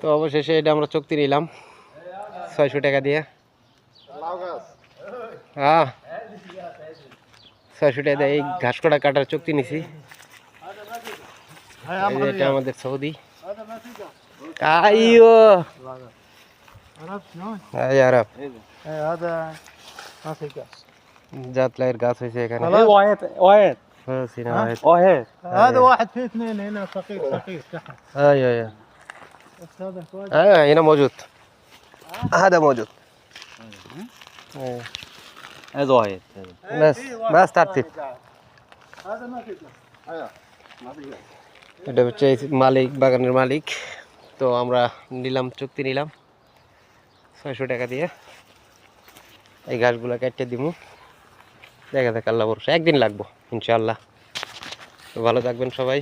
তো অবশেষে এটা আমরা চুক্তি নিলাম 600 টাকা দিয়ে। হ্যাঁ 600 টাকা দিয়ে এই ঘাস কটা কাটার চুক্তি নিছি। এই যে এটা আমাদের সৌদি ايوه এই আরব هذا ما في كاس জাতলাইয়ের গাছ হয়েছে এখানে। واحد واحد হ্যাঁ সিনা واحد واحد هذا واحد في اثنين هنا ثقيل ثقيل تحت ايوه بس هذا كويس هنا موجود هذا موجود هذا واحد بس ترتيب هذا ما في كاس ما في كاس এটা হচ্ছে মালিক, বাগানের মালিক। তো আমরা নিলাম, চুক্তি নিলাম 600 টাকা দিয়ে। এই গাছগুলো কেটে দিব, দেখা যাক আল্লাহ ভরসা, একদিন লাগবো ইনশাআল্লাহ। তো ভালো থাকবেন সবাই।